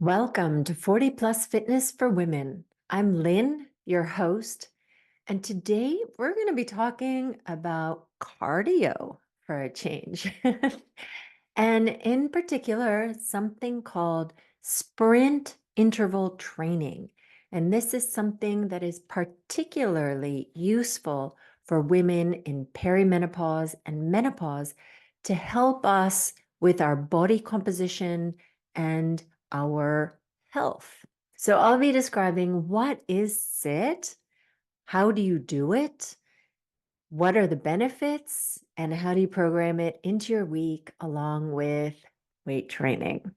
Welcome to 40 Plus Fitness for Women. I'm Lynn, your host, and today we're going to be talking about cardio for a change. And in particular, something called sprint interval training. And this is something that is particularly useful for women in perimenopause and menopause to help us with our body composition and our health. So I'll be describing what is it, how do you do it, what are the benefits, and how do you program it into your week along with weight training.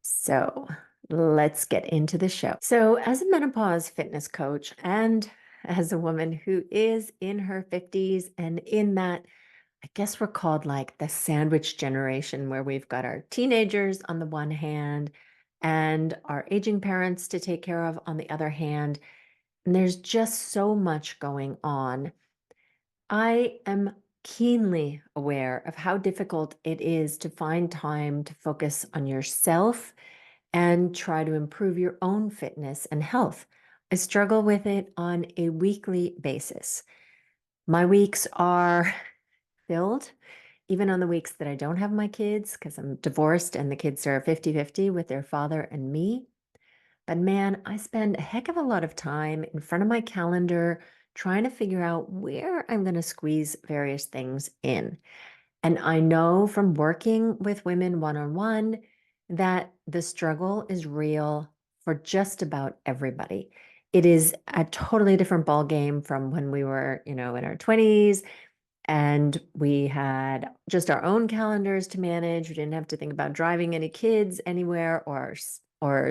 So let's get into the show. So, as a menopause fitness coach and as a woman who is in her 50s and in that, I guess we're called like the sandwich generation, where we've got our teenagers on the one hand and our aging parents to take care of on the other hand. And there's just so much going on. I am keenly aware of how difficult it is to find time to focus on yourself and try to improve your own fitness and health. I struggle with it on a weekly basis. My weeks are filled, even on the weeks that I don't have my kids, because I'm divorced and the kids are 50-50 with their father and me. But man, I spend a heck of a lot of time in front of my calendar trying to figure out where I'm going to squeeze various things in. And I know from working with women one-on-one that the struggle is real for just about everybody. It is a totally different ballgame from when we were, in our 20s and we had just our own calendars to manage. We didn't have to think about driving any kids anywhere or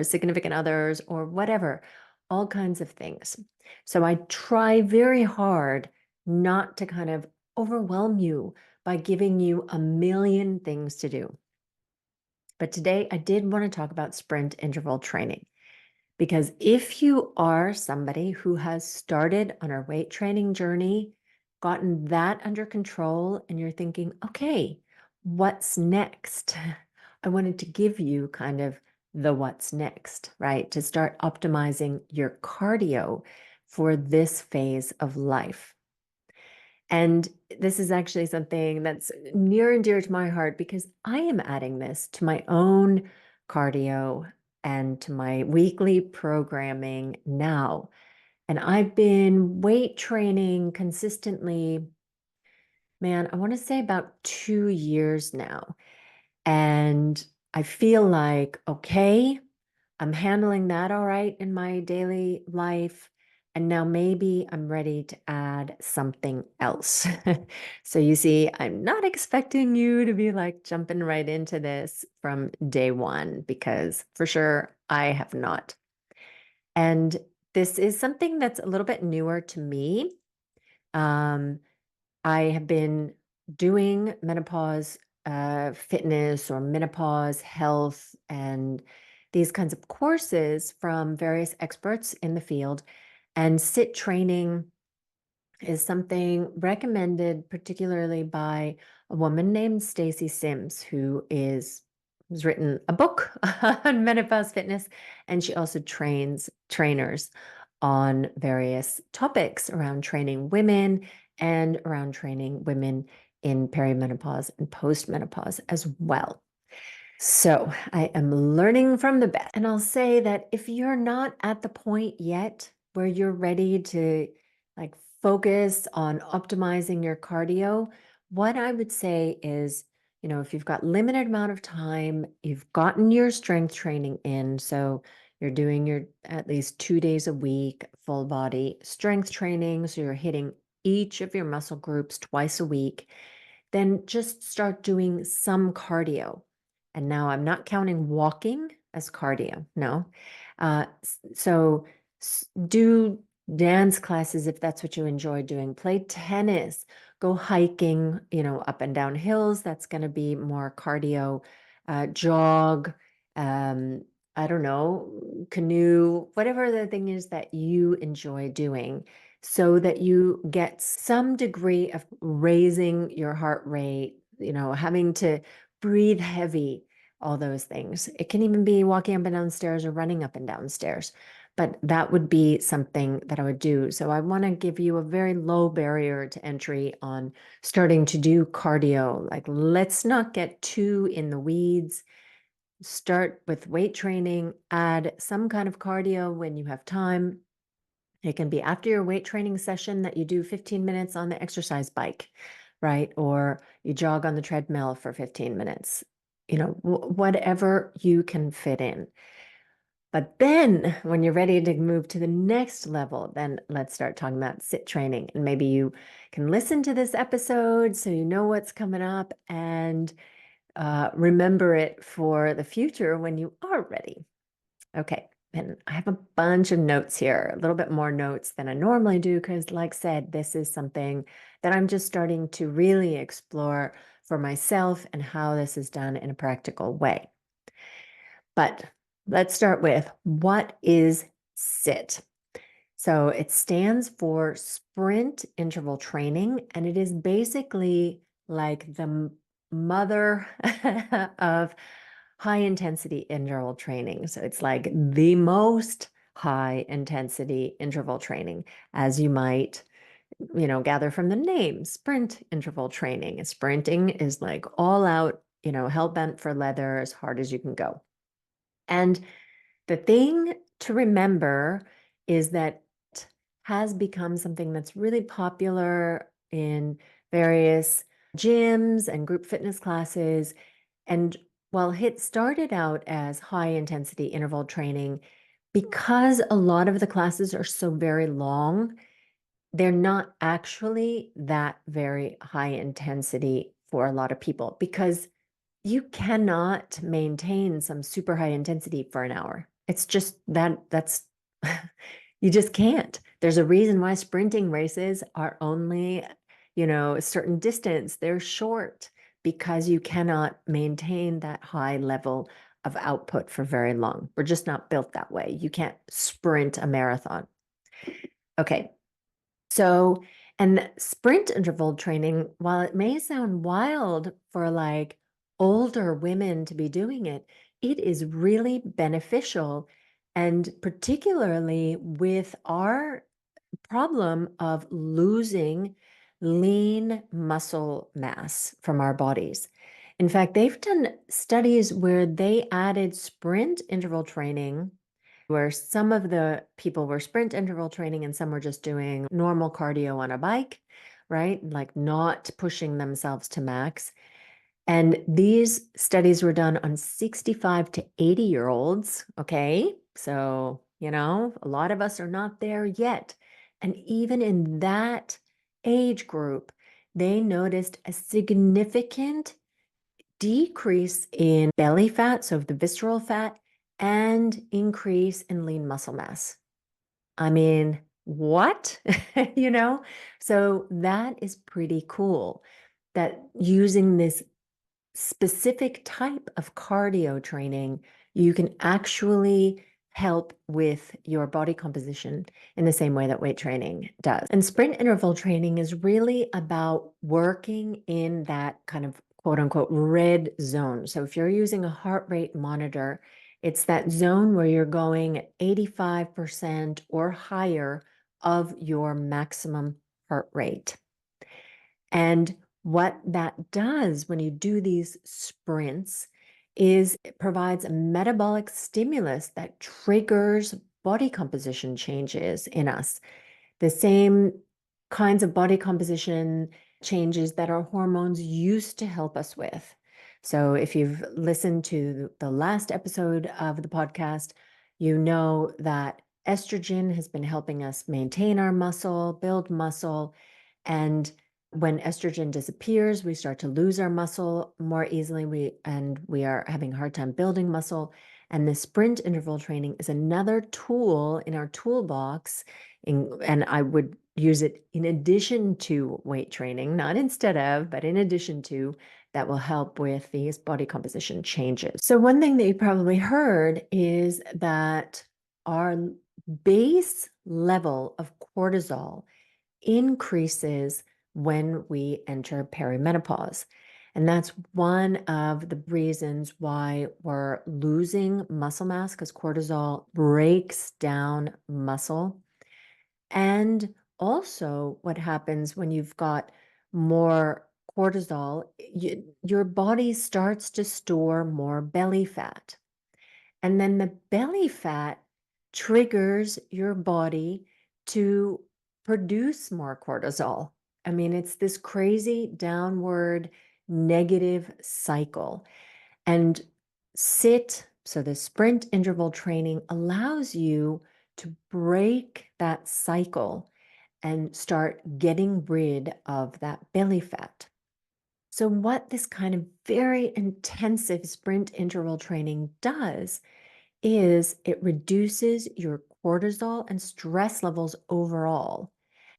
significant others or whatever, all kinds of things. So I try very hard not to kind of overwhelm you by giving you a million things to do. But today I did want to talk about sprint interval training. Because if you are somebody who has started on a weight training journey, gotten that under control, and you're thinking, okay, what's next? I wanted to give you kind of the what's next, right? To start optimizing your cardio for this phase of life. And this is actually something that's near and dear to my heart because I am adding this to my own cardio and to my weekly programming now. And I've been weight training consistently, man, I want to say about 2 years now. And I feel like, okay, I'm handling that all right in my daily life. And now maybe I'm ready to add something else. So you see, I'm not expecting you to be like jumping right into this from day one, because for sure I have not. And this is something that's a little bit newer to me. Um, I have been doing menopause fitness or menopause health and these kinds of courses from various experts in the field. And sit training is something recommended particularly by a woman named Stacy Sims, who's written a book on menopause fitness, and she also trains trainers on various topics around training women and around training women in perimenopause and postmenopause as well. So I am learning from the best. And I'll say that if you're not at the point yet where you're ready to like focus on optimizing your cardio, what I would say is, if you've got limited amount of time, you've gotten your strength training in, so you're doing your at least 2 days a week, full body strength training. So you're hitting each of your muscle groups twice a week, then just start doing some cardio. And now I'm not counting walking as cardio. No. So do dance classes if that's what you enjoy doing. Play tennis, go hiking, up and down hills. That's going to be more cardio. Jog, I don't know, canoe, whatever the thing is that you enjoy doing, so that you get some degree of raising your heart rate, having to breathe heavy all those things. It can even be walking up and down stairs or running up and down stairs, but that would be something that I would do. So I want to give you a very low barrier to entry on starting to do cardio. Like, let's not get too in the weeds. Start with weight training, add some kind of cardio when you have time. It can be after your weight training session that you do 15 minutes on the exercise bike, right? Or you jog on the treadmill for 15 minutes, whatever you can fit in. But then when you're ready to move to the next level, then let's start talking about sit training. And maybe you can listen to this episode so you know what's coming up and remember it for the future when you are ready. Okay, and I have a bunch of notes here, a little bit more notes than I normally do, because like I said, this is something that I'm just starting to really explore for myself and how this is done in a practical way. But let's start with, what is SIT? So it stands for Sprint Interval Training, and it is basically like the mother of high intensity interval training. So it's like the most high intensity interval training, as you might, gather from the name, sprint interval training. Sprinting is like all out, hell bent for leather, as hard as you can go. And the thing to remember is that it has become something that's really popular in various gyms and group fitness classes. And while HIIT started out as high intensity interval training, because a lot of the classes are so very long, they're not actually that very high intensity for a lot of people, because you cannot maintain some super high intensity for an hour. It's just that's you just can't. There's a reason why sprinting races are only, a certain distance. They're short because you cannot maintain that high level of output for very long. We're just not built that way. You can't sprint a marathon. Okay. So, and sprint interval training, while it may sound wild for like older women to be doing it, it is really beneficial. And particularly with our problem of losing lean muscle mass from our bodies. In fact, they've done studies where they added sprint interval training, where some of the people were sprint interval training and some were just doing normal cardio on a bike, right? Like not pushing themselves to max. And these studies were done on 65 to 80-year-olds. Okay. So, a lot of us are not there yet. And even in that age group, they noticed a significant decrease in belly fat, so the visceral fat, and increase in lean muscle mass. I mean, what? So that is pretty cool, that using this specific type of cardio training, you can actually help with your body composition in the same way that weight training does. And sprint interval training is really about working in that kind of quote unquote red zone. So if you're using a heart rate monitor, it's that zone where you're going at 85% or higher of your maximum heart rate. And what that does when you do these sprints is it provides a metabolic stimulus that triggers body composition changes in us. The same kinds of body composition changes that our hormones used to help us with. So if you've listened to the last episode of the podcast, you know that estrogen has been helping us maintain our muscle, build muscle, and when estrogen disappears, we start to lose our muscle more easily. We are having a hard time building muscle. And the sprint interval training is another tool in our toolbox. And I would use it in addition to weight training, not instead of, but in addition to, that will help with these body composition changes. So one thing that you probably heard is that our base level of cortisol increases when we enter perimenopause. And that's one of the reasons why we're losing muscle mass because cortisol breaks down muscle. And also, what happens when you've got more cortisol, your body starts to store more belly fat. And then the belly fat triggers your body to produce more cortisol. I mean, it's this crazy downward negative cycle. And so the sprint interval training allows you to break that cycle and start getting rid of that belly fat. So, what this kind of very intensive sprint interval training does is it reduces your cortisol and stress levels overall.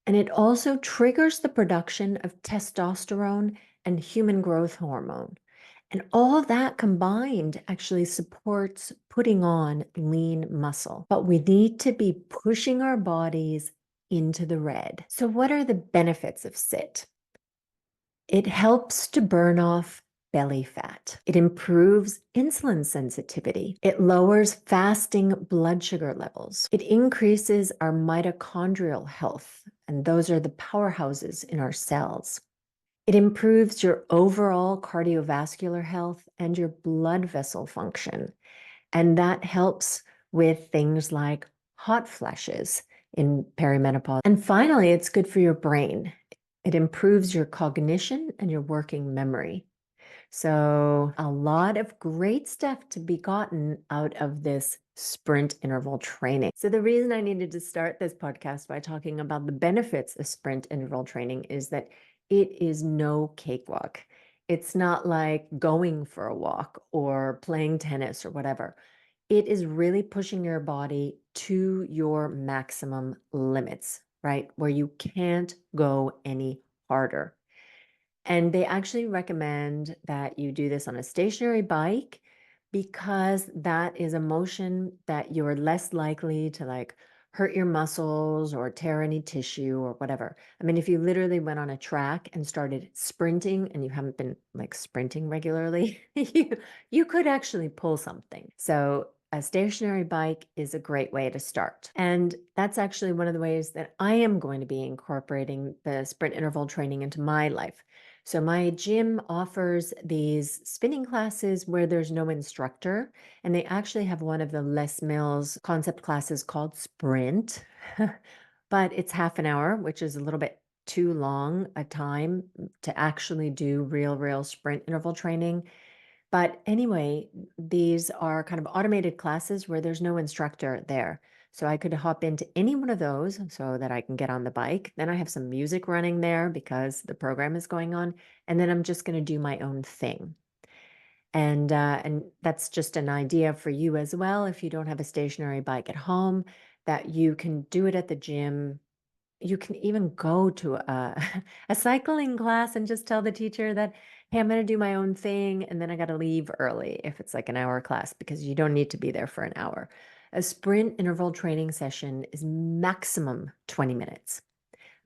And it also triggers the production of testosterone and human growth hormone. And all of that combined actually supports putting on lean muscle. But we need to be pushing our bodies into the red. So, what are the benefits of SIT? It helps to burn off belly fat. It improves insulin sensitivity. It lowers fasting blood sugar levels. It increases our mitochondrial health, and those are the powerhouses in our cells. It improves your overall cardiovascular health and your blood vessel function. And that helps with things like hot flashes in perimenopause. And finally, it's good for your brain. It improves your cognition and your working memory. So, a lot of great stuff to be gotten out of this sprint interval training. So, the reason I needed to start this podcast by talking about the benefits of sprint interval training is that it is no cakewalk. It's not like going for a walk or playing tennis or whatever. It is really pushing your body to your maximum limits, right? Where you can't go any harder. And they actually recommend that you do this on a stationary bike because that is a motion that you're less likely to like hurt your muscles or tear any tissue or whatever. I mean, if you literally went on a track and started sprinting and you haven't been like sprinting regularly, you could actually pull something. So a stationary bike is a great way to start. And that's actually one of the ways that I am going to be incorporating the sprint interval training into my life. So my gym offers these spinning classes where there's no instructor, and they actually have one of the Les Mills concept classes called Sprint, but it's half an hour, which is a little bit too long a time to actually do real sprint interval training. But anyway, these are kind of automated classes where there's no instructor there. So I could hop into any one of those so that I can get on the bike. Then I have some music running there because the program is going on. And then I'm just going to do my own thing. And that's just an idea for you as well. If you don't have a stationary bike at home, that you can do it at the gym. You can even go to a, a cycling class and just tell the teacher that, hey, I'm going to do my own thing. And then I got to leave early if it's like an hour class because you don't need to be there for an hour. A sprint interval training session is maximum 20 minutes.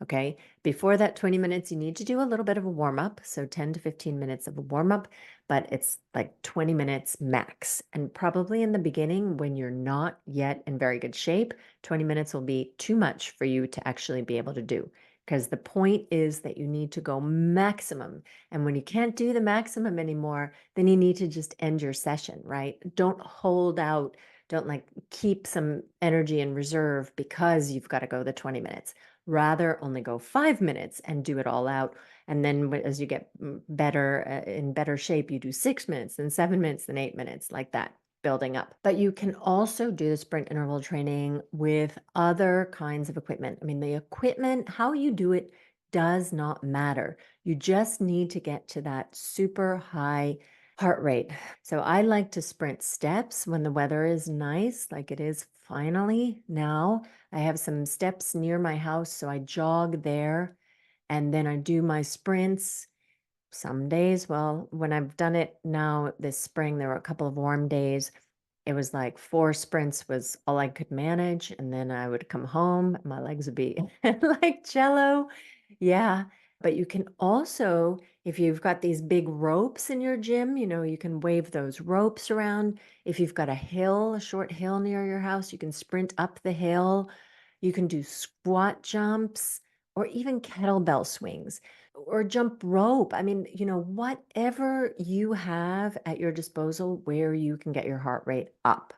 Okay. Before that 20 minutes, you need to do a little bit of a warm up. So 10 to 15 minutes of a warm up, but it's like 20 minutes max. And probably in the beginning, when you're not yet in very good shape, 20 minutes will be too much for you to actually be able to do. Because the point is that you need to go maximum. And when you can't do the maximum anymore, then you need to just end your session, right? Don't hold out. Don't like keep some energy in reserve because you've got to go the 20 minutes. Rather, only go 5 minutes and do it all out. And then as you get better, in better shape, you do 6 minutes, then 7 minutes, then 8 minutes, like that, building up. But you can also do the sprint interval training with other kinds of equipment. I mean, the equipment, how you do it does not matter. You just need to get to that super high heart rate. So I like to sprint steps when the weather is nice, like it is finally now. I have some steps near my house, so I jog there and then I do my sprints. Some days, well, when I've done it now this spring, there were a couple of warm days. It was like 4 sprints was all I could manage. And then I would come home, my legs would be like jello. Yeah. But you can also If you've got these big ropes in your gym, you can wave those ropes around. If you've got a short hill near your house, you can sprint up the hill. You can do squat jumps or even kettlebell swings or jump rope. I mean, whatever you have at your disposal where you can get your heart rate up.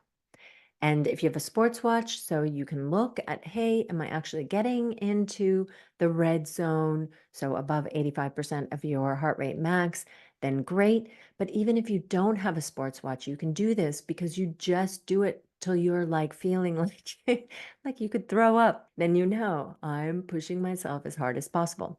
And if you have a sports watch, so you can look at, hey, am I actually getting into the red zone? So above 85% of your heart rate max, then great. But even if you don't have a sports watch, you can do this because you just do it till you're like feeling like like you could throw up. Then I'm pushing myself as hard as possible.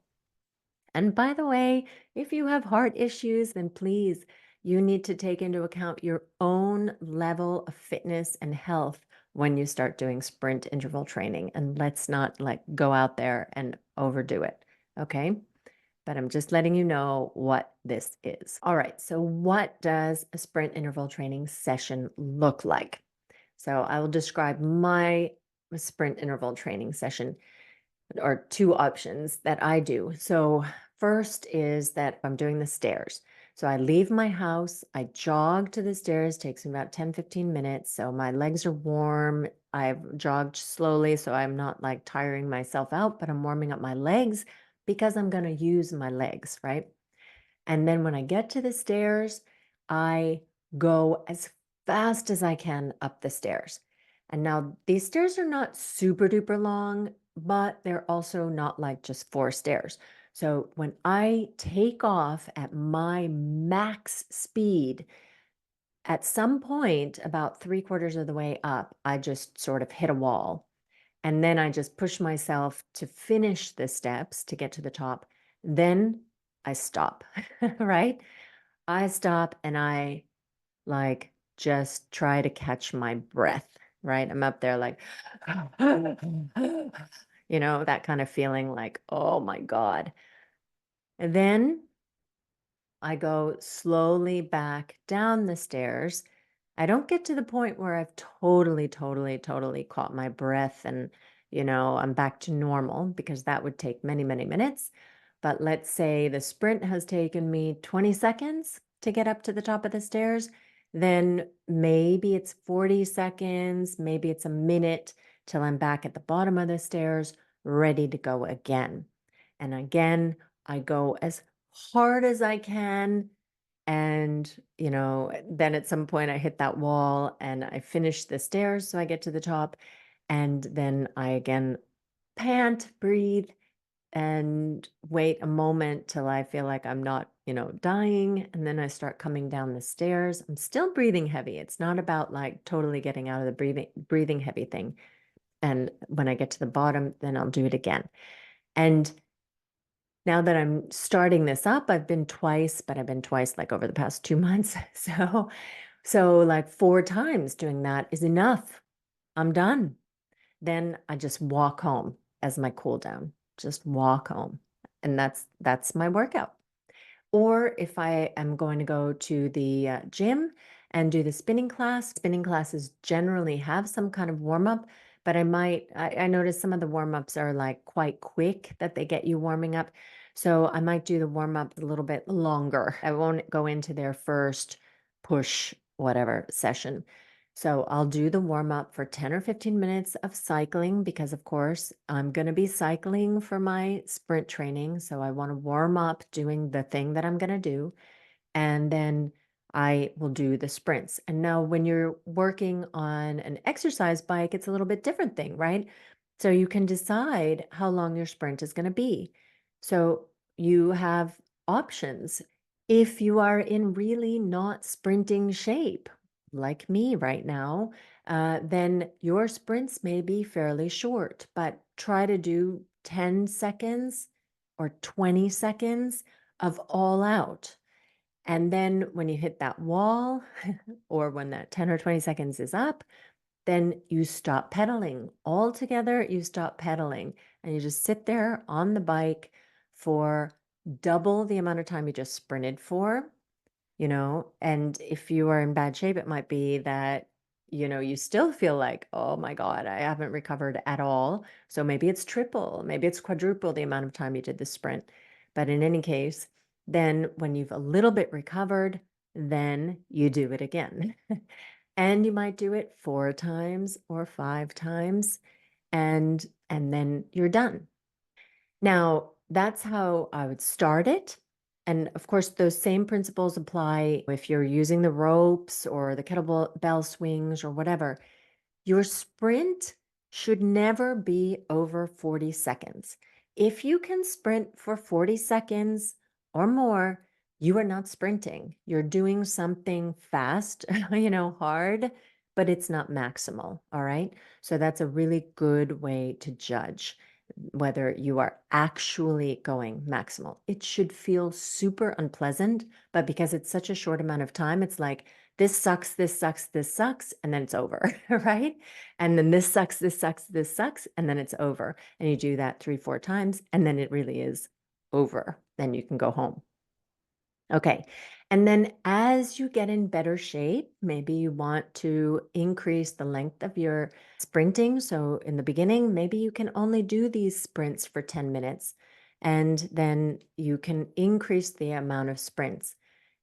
And by the way, if you have heart issues, then please, you need to take into account your own level of fitness and health when you start doing sprint interval training. And let's not like go out there and overdo it. Okay. But I'm just letting you know what this is. All right. So, what does a sprint interval training session look like? So, I will describe my sprint interval training session or two options that I do. So, first is that I'm doing the stairs. So, I leave my house, I jog to the stairs, takes me about 10, 15 minutes. So, my legs are warm. I've jogged slowly, so I'm not like tiring myself out, but I'm warming up my legs because I'm going to use my legs, right? And then when I get to the stairs, I go as fast as I can up the stairs. And now these stairs are not super duper long, but they're also not like just four stairs. So when I take off at my max speed, at some point, about three-quarters of the way up, I just sort of hit a wall. And then I just push myself to finish the steps to get to the top. Then I stop, right? I stop and I like just try to catch my breath, right? I'm up there like, that kind of feeling like, oh my God. And then I go slowly back down the stairs. I don't get to the point where I've totally, totally, totally caught my breath and, I'm back to normal because that would take many, many minutes. But let's say the sprint has taken me 20 seconds to get up to the top of the stairs, then maybe it's 40 seconds, maybe it's a minute till I'm back at the bottom of the stairs, ready to go again. And again, I go as hard as I can. And, then at some point I hit that wall and I finish the stairs. So I get to the top. And then I again pant, breathe, and wait a moment till I feel like I'm not, dying. And then I start coming down the stairs. I'm still breathing heavy. It's not about like totally getting out of the breathing heavy thing. And when I get to the bottom, then I'll do it again. And now that I'm starting this up, I've been twice, but I've been twice like over the past 2 months. So like 4 times doing that is enough. I'm done. Then I just walk home as my cool down. Just walk home. And that's my workout. Or if I am going to go to the gym and do the spinning classes generally have some kind of warm up, but I notice some of the warm ups are like quite quick that they get you warming up. So I might do the warm up a little bit longer. I won't go into their first push, whatever session. So I'll do the warm up for 10 or 15 minutes of cycling because, of course, I'm going to be cycling for my sprint training. So I want to warm up doing the thing that I'm going to do. And then I will do the sprints. And now, when you're working on an exercise bike, it's a little bit different thing, right? So you can decide how long your sprint is going to be. So you have options. If you are in really not sprinting shape, like me right now, then your sprints may be fairly short, but try to do 10 seconds or 20 seconds of all out. And then when you hit that wall, or when that 10 or 20 seconds is up, then you stop pedaling. Altogether, you stop pedaling and you just sit there on the bike for double the amount of time you just sprinted for, and if you are in bad shape, it might be that, you still feel like, oh my God, I haven't recovered at all. So maybe it's triple, maybe it's quadruple the amount of time you did the sprint. But in any case, Then when you've a little bit recovered, then you do it again. And you might do it 4 times or 5 times, and then you're done. Now, that's how I would start it. And of course, those same principles apply if you're using the ropes or the kettlebell swings or whatever. Your sprint should never be over 40 seconds. If you can sprint for 40 seconds or more, you are not sprinting. You're doing something fast, hard, but it's not maximal. All right. So that's a really good way to judge whether you are actually going maximal. It should feel super unpleasant, but because it's such a short amount of time, it's like, this sucks, this sucks, this sucks, and then it's over, right? And then this sucks, this sucks, this sucks, and then it's over. And you do that 3, 4 times, and then it really is over. Then you can go home. Okay. And then as you get in better shape, maybe you want to increase the length of your sprinting. So in the beginning, maybe you can only do these sprints for 10 minutes, and then you can increase the amount of sprints.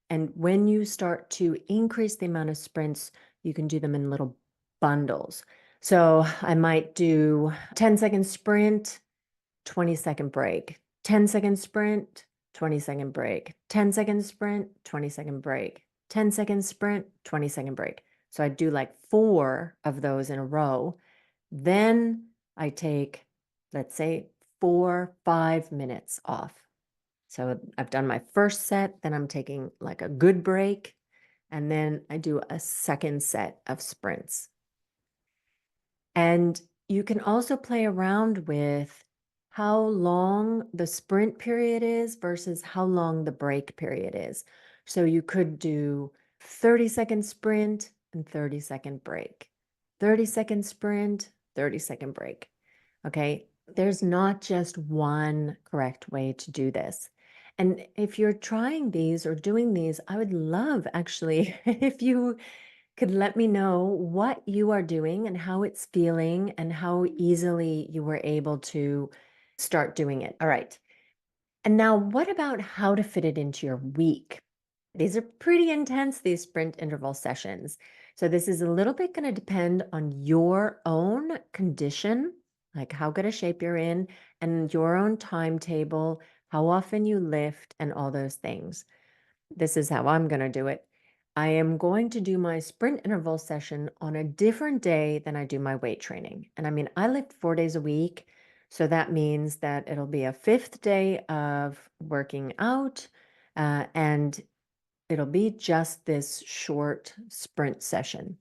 And when you start to increase the amount of sprints, you can do them in little bundles. So I might do 10-second sprint, 20-second break, 10-second sprint, 20-second break, 10-second sprint, 20-second break, 10-second sprint, 20-second break. So I do like 4 of those in a row. Then I take, let's say, 4, 5 minutes off. So I've done my first set, then I'm taking like a good break, and then I do a second set of sprints. And you can also play around with how long the sprint period is versus how long the break period is. So you could do 30-second sprint and 30-second break, 30-second sprint, 30-second break. Okay. There's not just one correct way to do this. And if you're trying these or doing these, I would love actually if you could let me know what you are doing and how it's feeling and how easily you were able to start doing it. All right. And now, what about how to fit it into your week? These are pretty intense, these sprint interval sessions. So, this is a little bit going to depend on your own condition, like how good a shape you're in, and your own timetable, how often you lift, and all those things. This is how I'm going to do it. I am going to do my sprint interval session on a different day than I do my weight training. And I mean, I lift 4 days a week. So that means that it'll be a 5th day of working out. And it'll be just this short sprint session.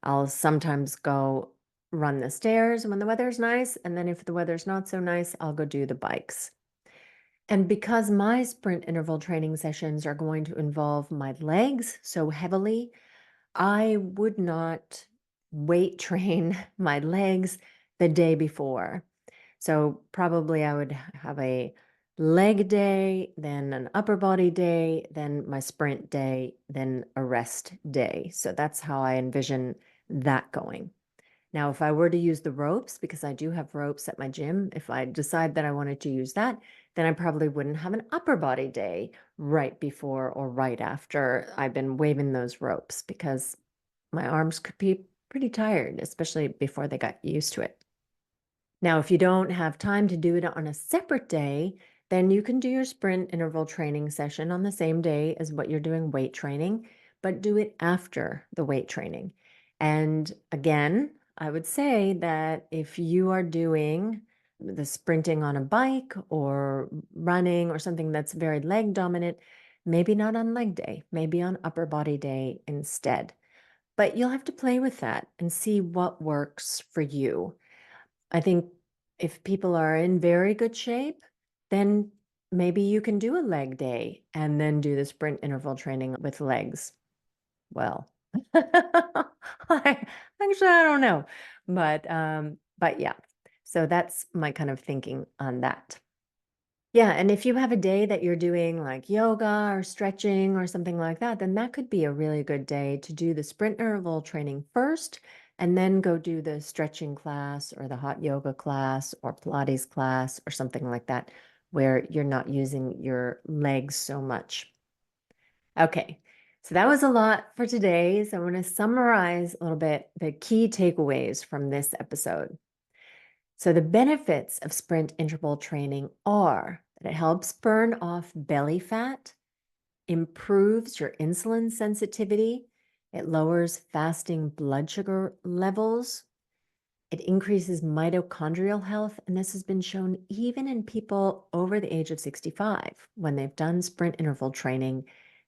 I'll sometimes go run the stairs when the weather's nice. And then if the weather's not so nice, I'll go do the bikes. And because my sprint interval training sessions are going to involve my legs so heavily, I would not weight train my legs the day before. So probably I would have a leg day, then an upper body day, then my sprint day, then a rest day. So that's how I envision that going. Now, if I were to use the ropes, because I do have ropes at my gym, if I decide that I wanted to use that, then I probably wouldn't have an upper body day right before or right after I've been waving those ropes because my arms could be pretty tired, especially before they got used to it. Now, if you don't have time to do it on a separate day, then you can do your sprint interval training session on the same day as what you're doing weight training, but do it after the weight training. And again, I would say that if you are doing the sprinting on a bike or running or something that's very leg dominant, maybe not on leg day, maybe on upper body day instead. But you'll have to play with that and see what works for you. I think if people are in very good shape, then maybe you can do a leg day and then do the sprint interval training with legs. Well, I don't know, but yeah. So that's my kind of thinking on that. Yeah, and if you have a day that you're doing like yoga or stretching or something like that, then that could be a really good day to do the sprint interval training first and then go do the stretching class or the hot yoga class or Pilates class or something like that where you're not using your legs so much. Okay, so that was a lot for today. So I want to summarize a little bit the key takeaways from this episode. So the benefits of sprint interval training are that it helps burn off belly fat, improves your insulin sensitivity, it lowers fasting blood sugar levels, it increases mitochondrial health, and this has been shown even in people over the age of 65. When they've done sprint interval training,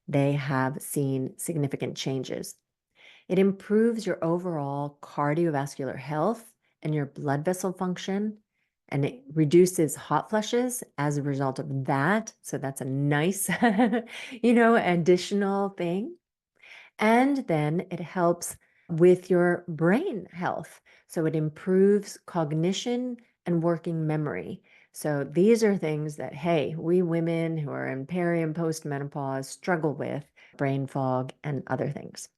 they have seen significant changes. It improves your overall cardiovascular health and your blood vessel function, and it reduces hot flushes as a result of that. So that's a nice, additional thing. And then it helps with your brain health. So it improves cognition and working memory. So these are things that, hey, we women who are in peri and post-menopause struggle with brain fog and other things.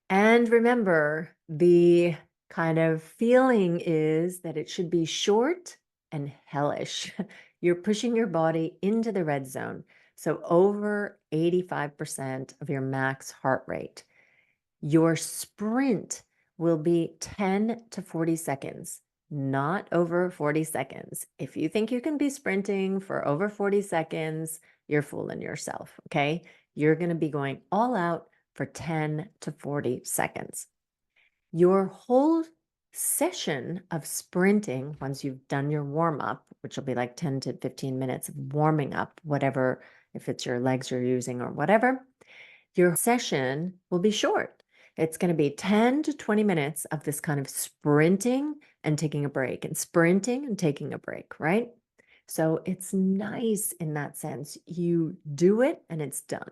And remember, the kind of feeling is that it should be short and hellish. You're pushing your body into the red zone. So over 85% of your max heart rate. Your sprint will be 10 to 40 seconds, not over 40 seconds. If you think you can be sprinting for over 40 seconds, you're fooling yourself, okay? You're going to be going all out for 10 to 40 seconds. Your whole session of sprinting, once you've done your warm up, which will be like 10 to 15 minutes of warming up, whatever, if it's your legs you're using or whatever, your session will be short. It's going to be 10 to 20 minutes of this kind of sprinting and taking a break and sprinting and taking a break, right? So it's nice in that sense. You do it and it's done.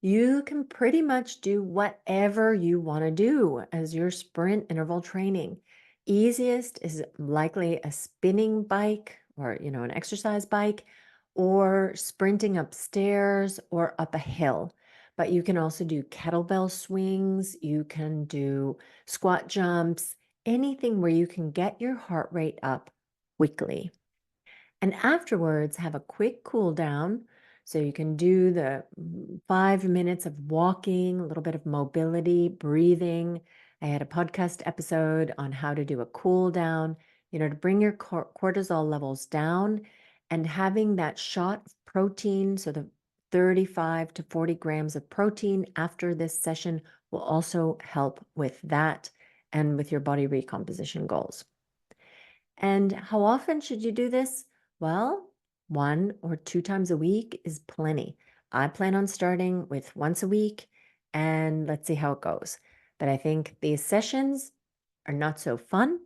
You can pretty much do whatever you want to do as your sprint interval training. Easiest is likely a spinning bike or, an exercise bike or sprinting upstairs or up a hill. But you can also do kettlebell swings, you can do squat jumps, anything where you can get your heart rate up quickly. And afterwards, have a quick cool down. So you can do the 5 minutes of walking, a little bit of mobility, breathing. I had a podcast episode on how to do a cool down, to bring your cortisol levels down and having that shot of protein. So the 35 to 40 grams of protein after this session will also help with that and with your body recomposition goals. And how often should you do this? Well, 1 or 2 times a week is plenty. I plan on starting with once a week and let's see how it goes. But I think these sessions are not so fun.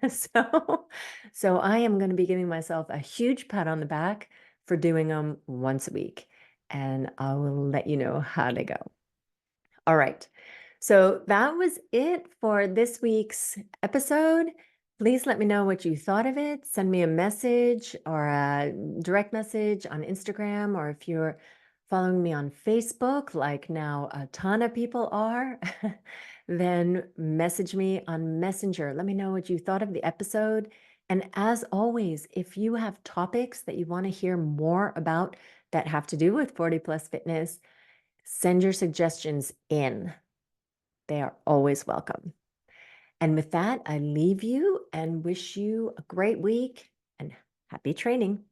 so, so I am going to be giving myself a huge pat on the back for doing them once a week. And I will let you know how they go. All right. So that was it for this week's episode. Please let me know what you thought of it. Send me a message or a direct message on Instagram, or if you're following me on Facebook, like now a ton of people are, then message me on Messenger. Let me know what you thought of the episode. And as always, if you have topics that you want to hear more about that have to do with 40 plus fitness, send your suggestions in. They are always welcome. And with that, I leave you and wish you a great week and happy training.